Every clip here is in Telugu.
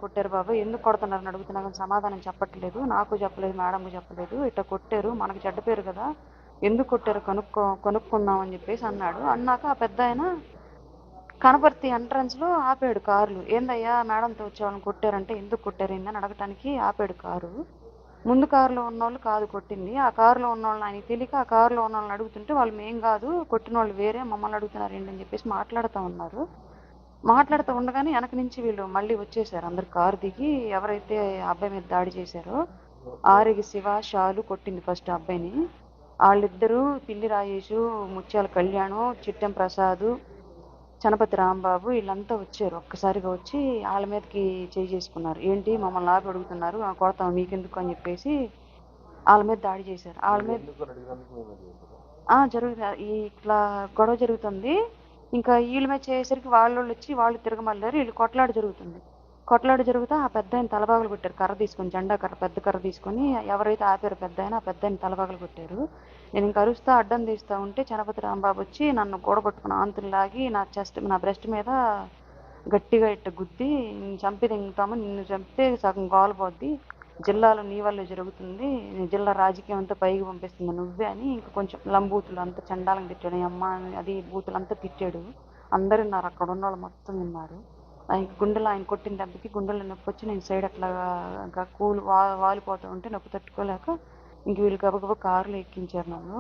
కొట్టారు బాబు, ఎందుకు కొడుతున్నారని అడుగుతున్నా కానీ సమాధానం చెప్పట్లేదు. నాకు చెప్పలేదు, మేడంకి చెప్పలేదు. ఇట్లా కొట్టారు, మనకి చెడ్డ పేరు కదా, ఎందుకు కొట్టారు కనుక్కుందాం అని చెప్పేసి అన్నాడు. అన్నాక ఆ పెద్ద ఆయన కనపర్తి ఎంట్రన్స్లో ఆపాడు కార్లు. ఏందయ్యా మేడంతో వచ్చే వాళ్ళని కొట్టారంటే, ఎందుకు కొట్టారు ఏందని అడగటానికి ఆపాడు కారు. ముందు కారులో ఉన్నోళ్ళు కాదు కొట్టింది, ఆ కారులో ఉన్న వాళ్ళని ఆయనకి తెలియక ఆ కారులో ఉన్న వాళ్ళని అడుగుతుంటే వాళ్ళు మేం కాదు, కొట్టిన వాళ్ళు వేరే, మమ్మల్ని అడుగుతున్నారు ఏంటని చెప్పేసి మాట్లాడుతూ ఉన్నారు. మాట్లాడుతూ ఉండగానే వెనక నుంచి వీళ్ళు మళ్ళీ వచ్చేసారు. అందరు కారు దిగి ఎవరైతే అబ్బాయి మీద దాడి చేశారో ఆరిగి శివ, షాలు కొట్టింది ఫస్ట్ అబ్బాయిని. వాళ్ళిద్దరూ పిల్లి రాజేషు, ముత్యాల కళ్యాణం, చిట్టెం ప్రసాద్, చనపతి రాంబాబు వీళ్ళంతా వచ్చారు. ఒక్కసారిగా వచ్చి వాళ్ళ మీదకి చేసుకున్నారు. ఏంటి మమ్మల్ని ఆపి అడుగుతున్నారు, కొడతాం మీకెందుకు అని చెప్పేసి వాళ్ళ మీద దాడి చేశారు. వాళ్ళ మీద జరుగుతుంది, ఇట్లా గొడవ జరుగుతుంది. ఇంకా వీళ్ళ మీద చేసేసరికి వాళ్ళు వచ్చి వాళ్ళు తిరగమల్లారు. వీళ్ళు కొట్లాట జరుగుతుంది. కొట్లాట జరుగుతా ఆ పెద్ద ఆయన తలబాగులు కొట్టారు, కర్ర తీసుకొని, జెండా కర్ర, పెద్ద కర్ర తీసుకొని. ఎవరైతే ఆపారో పెద్ద ఆయన, ఆ పెద్ద ఆయన తలబాగులు కొట్టారు. నేను ఇంక అరుస్తా అడ్డం తీస్తా ఉంటే చనపతి రాంబాబు వచ్చి నన్ను కూడగొట్టుకున్న ఆంతులు లాగి నా బ్రెస్ట్ మీద గట్టిగా ఇట్ట గుద్ది, నేను చంపి తింటాము, నిన్ను చంపితే సగం గోలపోద్ది, జిల్లాలో నీ వల్లే జరుగుతుంది, జిల్లా రాజకీయం అంతా పైకి పంపిస్తుంది నువ్వే అని ఇంక కొంచెం లంబూతులు అంతా చండాలంగా తిట్టాడు. అమ్మ అది బూతులు అంతా తిట్టాడు. అందరు విన్నారు, అక్కడ ఉన్న వాళ్ళు మొత్తం విన్నారు. ఆయన గుండెలో, ఆయన కొట్టిన దెబ్బకి గుండెలో నొప్పి వచ్చి నేను సైడ్ అట్లా వాలిపోతూ ఉంటే నొప్పి తట్టుకోలేక ఇంక వీళ్ళు గబగబా కారులో ఎక్కించారు నన్ను.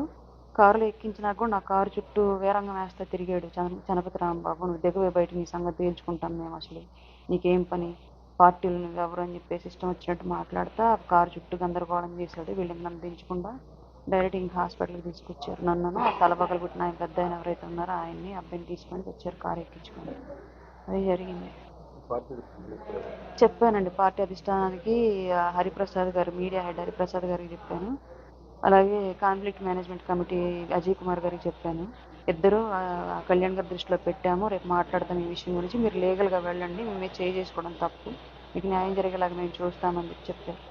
కారులో ఎక్కించినాక కూడా నా కారు చుట్టూ వీరంగం వేస్తా తిరిగాడు చనపతి రాంబాబు. నువ్వు దిగవే బయట, నీ సంగతి తేల్చుకుంటాం మేము, అసలు నీకేం పని, పార్టీలు నువ్వెవరు అని చెప్పేసి ఇష్టం వచ్చినట్టు మాట్లాడుతా కారు చుట్టూ గందరగోళం చేశాడు. వీళ్ళకి నన్ను దించకుండా డైరెక్ట్ ఇంక హాస్పిటల్కి తీసుకొచ్చారు. నన్ను తలపగలు పుట్టిన ఆయన పెద్ద ఆయన ఎవరైతే ఉన్నారో ఆయన్ని అబ్బాయిని తీసుకొని వచ్చారు కారు ఎక్కించుకొని. అది జరిగింది. చెప్పానండి పార్టీ అధిష్టానానికి, హరిప్రసాద్ గారు, మీడియా హెడ్ హరిప్రసాద్ గారికి చెప్పాను. అలాగే conflict management committee Ajay Kumar గారికి చెప్పాను. ఇద్దరు కళ్యాణ్ గారి దృష్టిలో పెట్టాము, రేపు మాట్లాడతాం ఈ విషయం గురించి, మీరు లీగల్గా వెళ్ళండి, మేమే చేసుకోవడం తప్పు, మీకు న్యాయం జరిగేలాగా మేము చూస్తామని చెప్పారు.